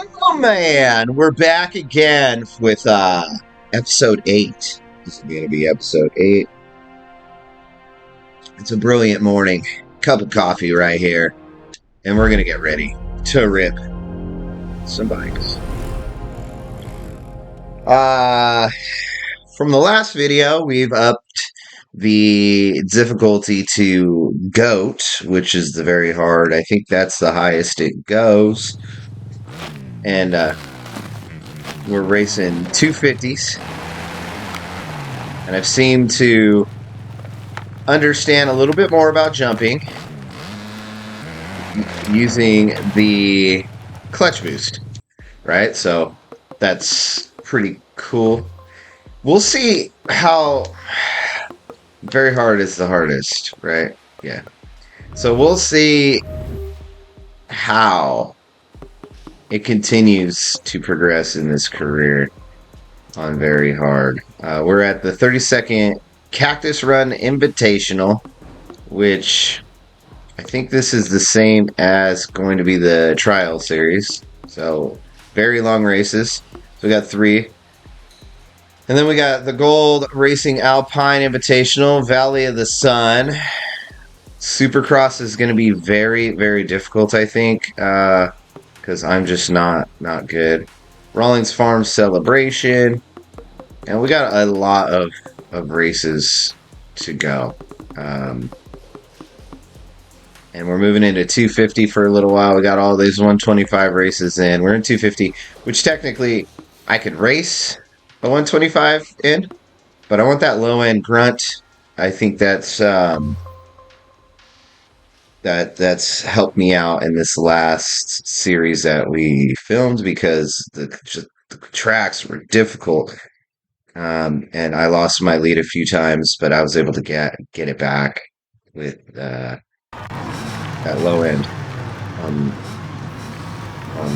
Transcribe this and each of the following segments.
Oh man, we're back again with episode 8. This is going to be episode 8. It's a brilliant morning. Cup of coffee right here. And we're going to get ready to rip some bikes. From the last video, we've upped the difficulty to GOAT, which is the very hard. I think that's the highest it goes. And we're racing 250s. And I've seemed to understand a little bit more about jumping using the clutch boost, right? So that's pretty cool. We'll see how very hard is the hardest, right? Yeah. So we'll see how it continues to progress in this career on very hard. We're at the 32nd Cactus Run Invitational, which I think this is the same as going to be the trial series. So very long races. So we got 3. And then we got the Gold Racing Alpine Invitational, Valley of the Sun. Supercross is going to be very, very difficult, I think, because I'm just not good. Rawlings Farm Celebration. And we got a lot of races to go. And we're moving into 250 for a little while. We got all these 125 races in. We're in 250, which technically I could race a 125 in, but I want that low end grunt. I think that's that's helped me out in this last series that we filmed because the tracks were difficult. And I lost my lead a few times, but I was able to get it back with that low end on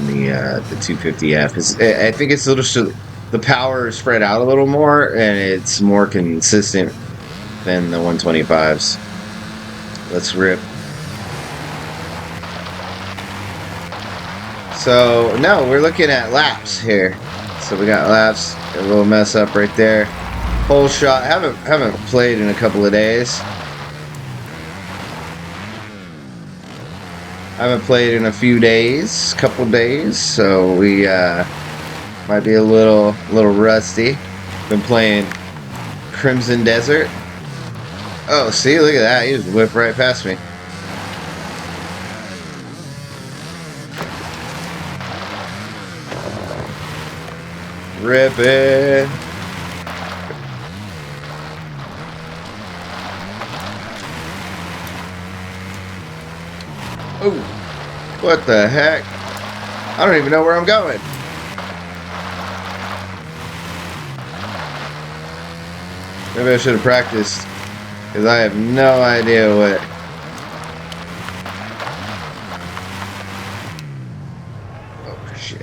the 250F. I think it's a little the power is spread out a little more, and it's more consistent than the 125s. Let's rip. So no, we're looking at laps here. So we got laps. A little mess up right there. Whole shot. Haven't played in a couple of days. Haven't played in a few days, couple days, so we might be a little rusty. Been playing Crimson Desert. Oh, see, look at that. He just whipped right past me. Rip it. Oh, what the heck? I don't even know where I'm going. Maybe I should have practiced, because I have no idea what. Oh, shit.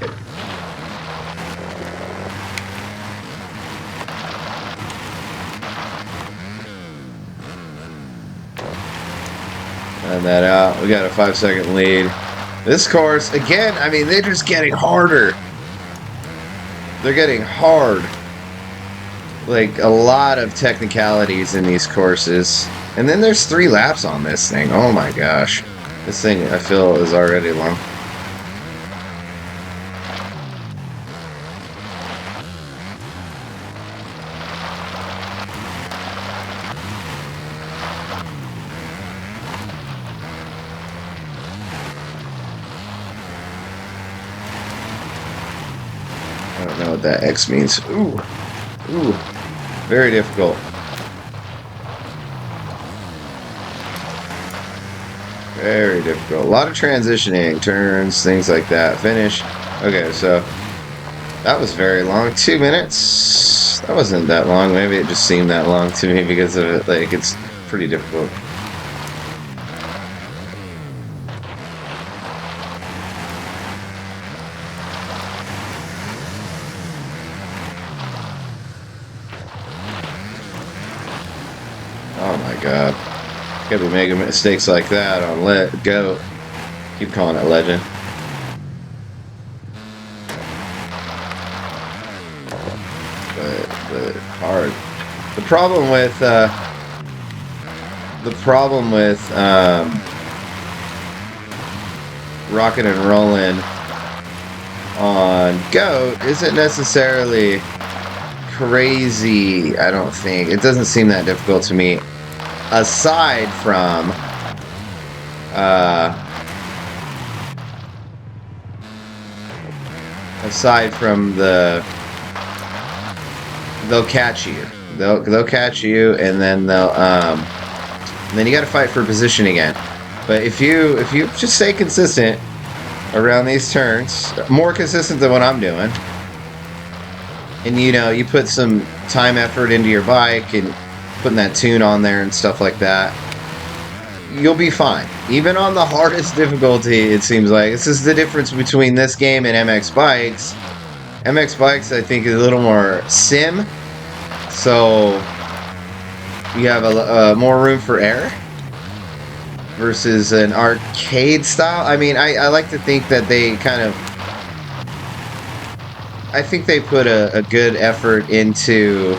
Find that out. We got a 5-second lead. This course, again, I mean, they're just getting harder. They're getting hard. Like, a lot of technicalities in these courses. And then there's 3 laps on this thing. Oh my gosh. This thing, I feel, is already long. I don't know what that X means. Ooh. Ooh. Very difficult. Very difficult. A lot of transitioning, turns, things like that. Finish. Okay, so that was very long. 2 minutes. That wasn't that long. Maybe it just seemed that long to me because of it. Like, it's pretty difficult. Oh my god. Can't be making mistakes like that on Let Go. Keep calling it Legend. but hard. The problem with rocking and rolling on Goat isn't necessarily crazy. I don't think it doesn't seem that difficult to me, aside from they'll catch you. They'll catch you, and then then you got to fight for position again. But if you just stay consistent around these turns, more consistent than what I'm doing, and you put some time effort into your bike and putting that tune on there and stuff like that, you'll be fine. Even on the hardest difficulty, it seems like. This is the difference between this game and MX Bikes. MX Bikes, I think, is a little more sim, so you have a more room for error versus an arcade style. I mean, I like to think that they I think they put a good effort into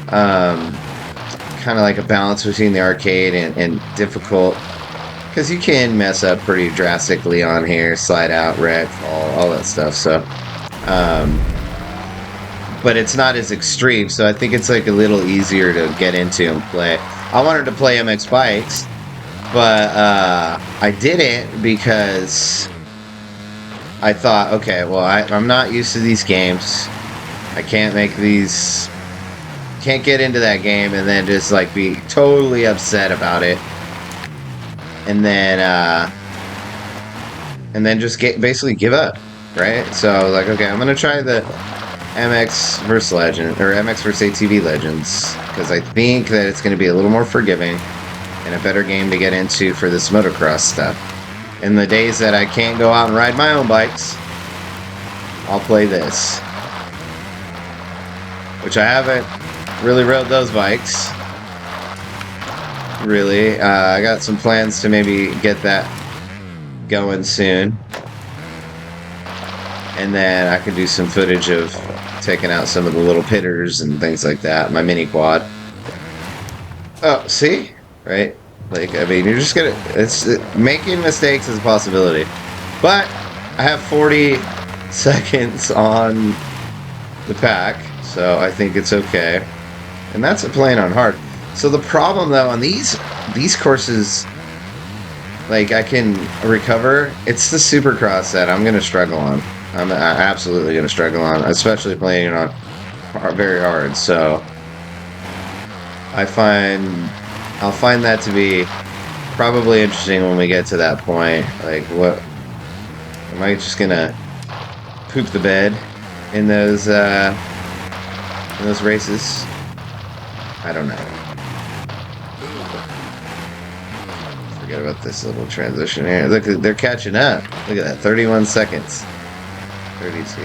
kind of like a balance between the arcade and difficult, because you can mess up pretty drastically on here, slide out, wreck, fall, all that stuff. So but it's not as extreme, so I think it's like a little easier to get into and play. I wanted to play MX Bikes, but I didn't, because I thought, okay, well, I'm not used to these games. I can't get into that game and then just like be totally upset about it, and then just basically give up, right? So I was like, okay, I'm gonna try the MX vs. Legend, or MX vs. ATV Legends, because I think that it's going to be a little more forgiving and a better game to get into for this motocross stuff. In the days that I can't go out and ride my own bikes, I'll play this, which I haven't really rode those bikes. Really, I got some plans to maybe get that going soon, and then I can do some footage of taking out some of the little pitters and things like that. My mini quad. Oh, see? Right? Like, I mean, you're just gonna... making mistakes is a possibility. But I have 40 seconds on the pack, so I think it's okay. And that's playing on hard. So the problem, though, on these courses, like, I can recover. It's the Supercross that I'm gonna struggle on. I'm absolutely going to struggle on, especially playing it on very hard. So I'll find that to be probably interesting when we get to that point. Like, what am I just gonna poop the bed in those races? I don't know. Forget about this little transition here. Look, they're catching up. Look at that, 31 seconds. 32.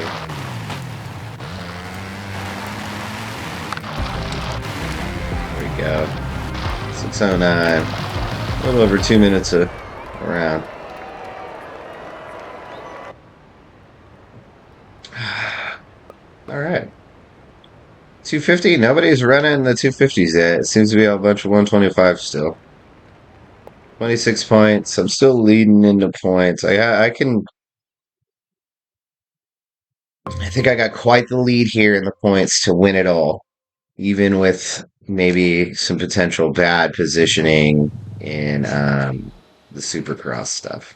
There we go. 6:09. A little over 2 minutes around. All right. 250. Nobody's running the 250s yet. It seems to be a bunch of 125 still. 26 points. I'm still leading into points. I think I got quite the lead here in the points to win it all, even with maybe some potential bad positioning in the Supercross stuff.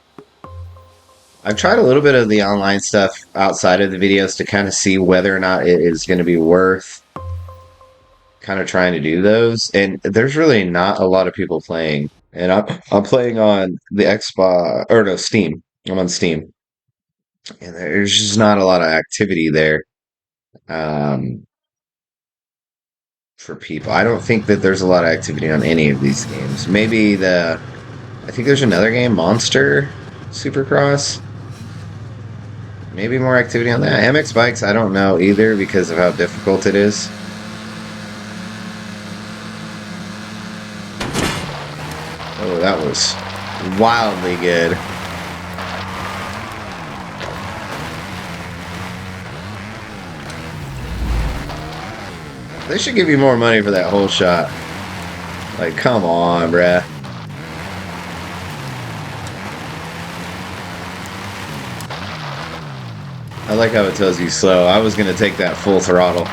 I've tried a little bit of the online stuff outside of the videos to kind of see whether or not it is going to be worth kind of trying to do those, and there's really not a lot of people playing. And I'm playing on the Xbox, or no, Steam. I'm on Steam, and there's just not a lot of activity there for people. I don't think that there's a lot of activity on any of these games. Maybe I think there's another game, Monster Supercross. Maybe more activity on that. MX Bikes, I don't know either because of how difficult it is. Oh, that was wildly good. They should give you more money for that whole shot. Like, come on, bruh. I like how it tells you slow. I was going to take that full throttle.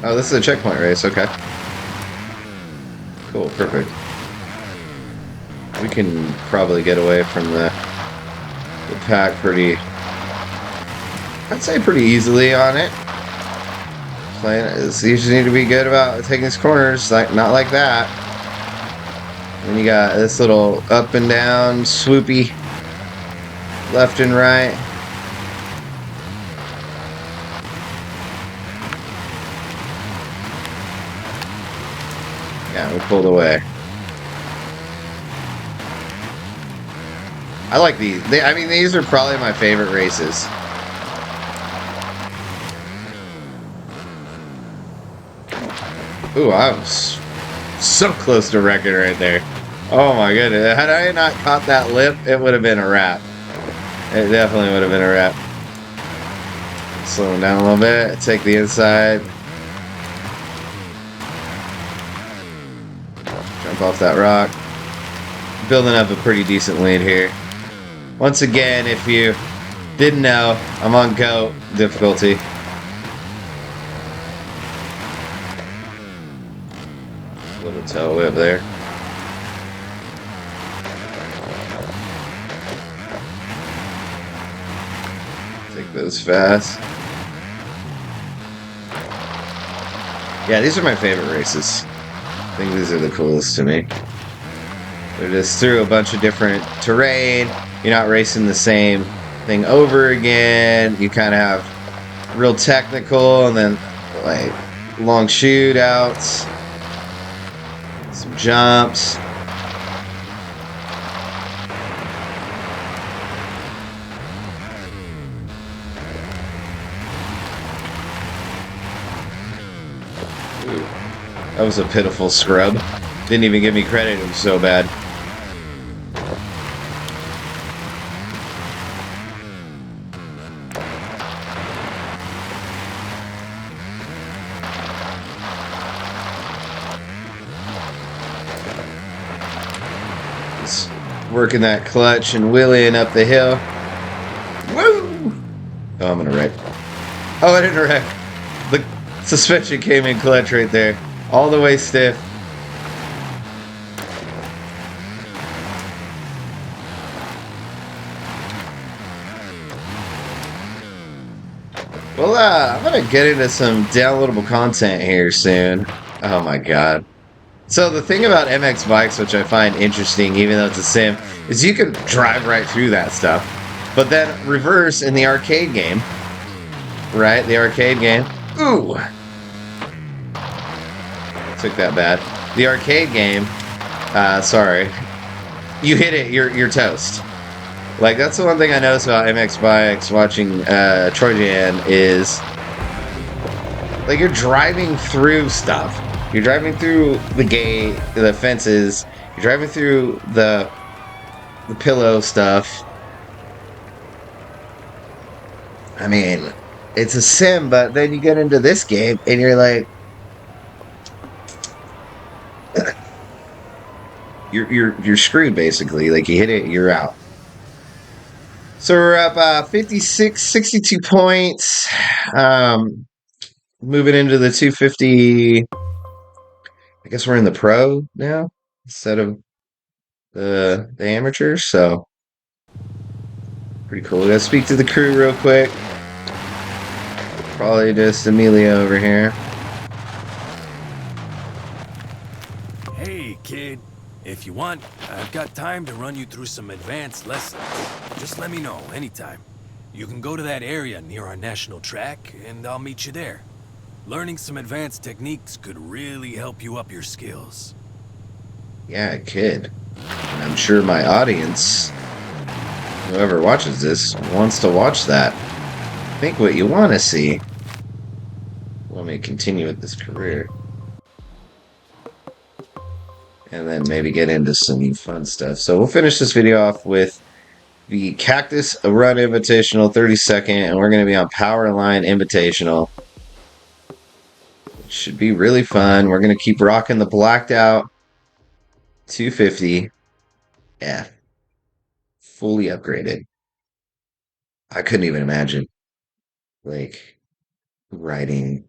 Oh, this is a checkpoint race. Okay. Cool. Perfect. We can probably get away from the pack pretty... I'd say pretty easily on it. You just need to be good about taking these corners, like not like that. And you got this little up and down, swoopy, left and right. Yeah, we pulled away. I like these. I mean, these are probably my favorite races. Ooh, I was so close to wrecking right there. Oh my goodness. Had I not caught that lip, it would have been a wrap. It definitely would have been a wrap. Slow down a little bit. Take the inside. Jump off that rock. Building up a pretty decent lead here. Once again, if you didn't know, I'm on GOAT difficulty. Little tail whip there. Take those fast. Yeah, these are my favorite races. I think these are the coolest to me. They're just through a bunch of different terrain. You're not racing the same thing over again. You kind of have real technical and then like long shootouts. Some jumps. Ooh, that was a pitiful scrub. Didn't even give me credit, it was so bad. Just working that clutch and wheeling up the hill. Woo! Oh, I'm gonna wreck. Oh, I didn't wreck. The suspension came in clutch right there. All the way stiff. Well, I'm going to get into some downloadable content here soon. Oh my god. So the thing about MX bikes, which I find interesting, even though it's a sim, is you can drive right through that stuff. But then reverse in the arcade game. Right? The arcade game. Ooh! Took that bad. The arcade game, sorry. You hit it, you're toast. Like, that's the one thing I noticed about MX bikes watching Troy Jan is, like, you're driving through stuff. You're driving through the gate, the fences. You're driving through the pillow stuff. I mean, it's a sim, but then you get into this game and you're like, you're screwed basically. Like, you hit it, you're out. So we're up 62 points. Moving into the 250. I guess we're in the pro now instead of the amateurs. So pretty cool. We gotta speak to the crew real quick. Probably just Amelia over here. Hey, kid. If you want, I've got time to run you through some advanced lessons. Just let me know anytime. You can go to that area near our national track, and I'll meet you there. Learning some advanced techniques could really help you up your skills. Yeah, it could. And I'm sure my audience, whoever watches this, wants to watch that. Think what you want to see. Want me to continue with this career. And then maybe get into some fun stuff. So we'll finish this video off with the Cactus Run Invitational 32nd, and we're going to be on Power Line Invitational. should be really fun. We're going to keep rocking the blacked out 250. Yeah, fully upgraded. I couldn't even imagine like riding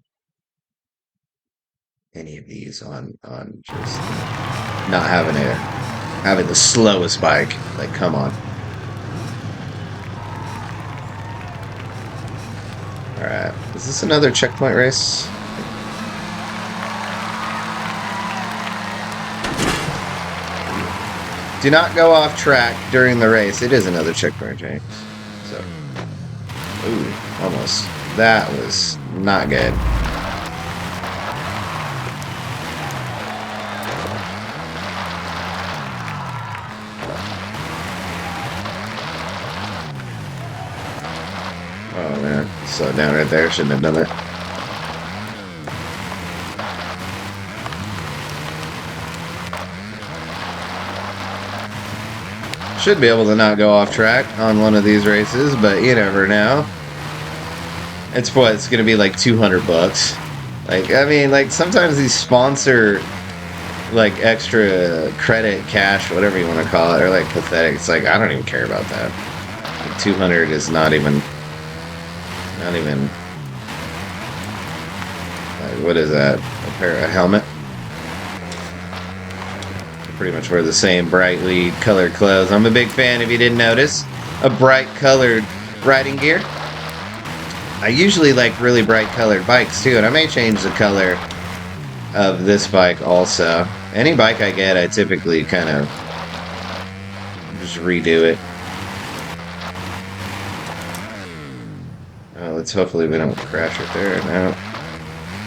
any of these on just not having the slowest bike. Like, come on. All right, is this another checkpoint race? Do not go off track during the race. It is another checkpoint race. So, ooh, almost. That was not good. Oh man, slow down right there. Shouldn't have done that. Should be able to not go off track on one of these races, but you never know. It's what, it's gonna be like $200. Like, I mean, like sometimes these sponsor like extra credit, cash, whatever you want to call it, are like pathetic. It's like I don't even care about that. Like 200 is not even like, what is that? A helmet? Pretty much wear the same brightly colored clothes. I'm a big fan, if you didn't notice, of bright colored riding gear. I usually like really bright colored bikes too, and I may change the color of this bike also. Any bike I get, I typically kind of just redo it. Oh, let's hopefully we don't crash it there. Now,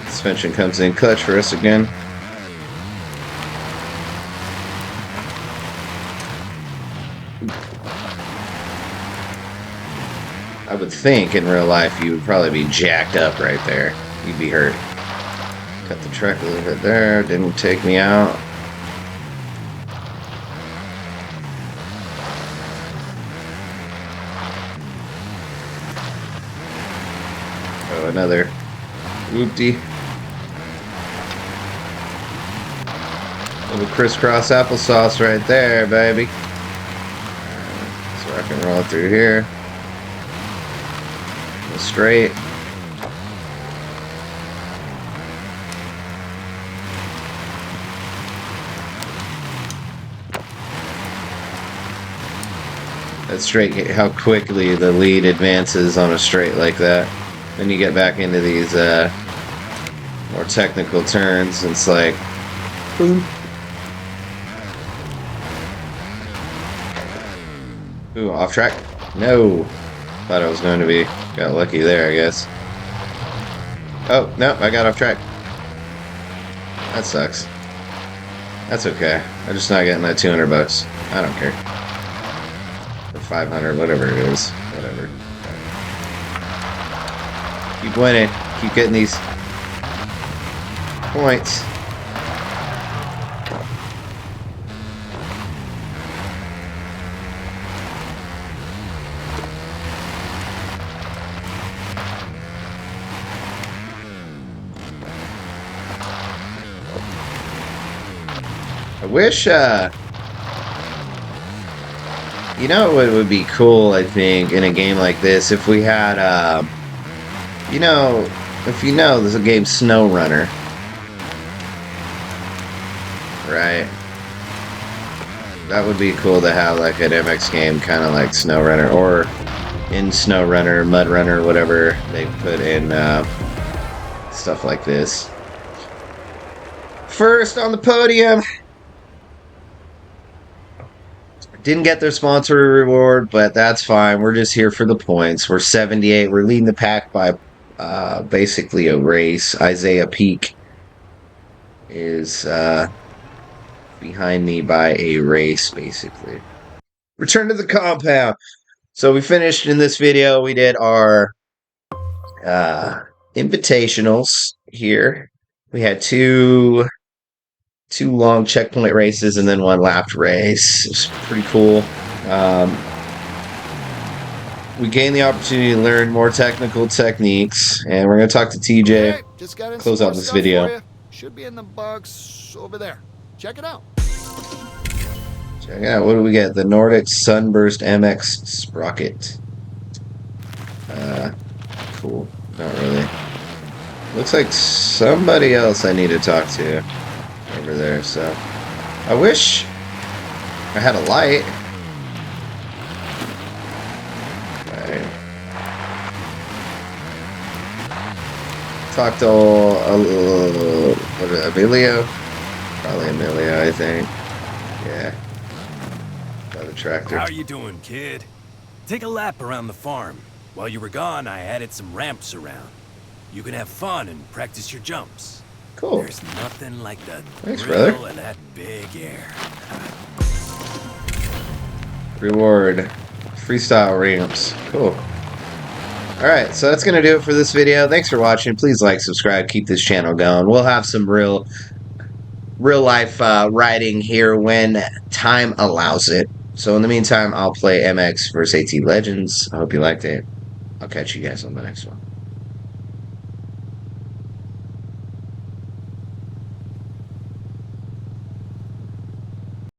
suspension comes in clutch for us again. I would think in real life you would probably be jacked up right there. You'd be hurt. Cut the track a little bit there. Didn't take me out. Oh, another whoopty. Little crisscross applesauce right there, baby. So I can roll through here. Straight. That's straight, how quickly the lead advances on a straight like that. Then you get back into these more technical turns, and it's like boom. Ooh, off track? No. Thought I was going to be. Got lucky there, I guess. Oh, no, I got off track. That sucks. That's okay. I'm just not getting that $200. I don't care. Or 500, whatever it is. Whatever. Keep winning. Keep getting these points. I wish, you know what would be cool, I think, in a game like this, if we had, you know, if you know, there's a game Snow Runner, right? That would be cool to have, like, an MX game kind of like Snow Runner, or in Snow Runner, Mud Runner, whatever they put in, stuff like this. First on the podium. Didn't get their sponsor reward, but that's fine. We're just here for the points. We're 78. We're leading the pack by basically a race. Isaiah Peak is behind me by a race, basically. Return to the compound. So we finished in this video. We did our invitationals here. We had two long checkpoint races and then one lapped race. It was pretty cool. We gained the opportunity to learn more technical techniques, and we're going to talk to TJ Just got in close some more out this stuff video. for you. Should be in the box over there. Check it out. Check it out. What do we get? The Nordic Sunburst MX Sprocket. Cool. Not really. Looks like somebody else I need to talk to over there, so. I wish I had a light. Right. Talk to what is it, Emilio? Probably Emilio, I think. Yeah. By the tractor. How are you doing, kid? Take a lap around the farm. While you were gone, I added some ramps around. You can have fun and practice your jumps. Cool. There's nothing like the Thanks, thrill brother. of that big air. Reward. Freestyle ramps. Cool. Alright, so that's going to do it for this video. Thanks for watching. Please like, subscribe, keep this channel going. We'll have some real life riding here when time allows it. So in the meantime, I'll play MX vs. AT Legends. I hope you liked it. I'll catch you guys on the next one.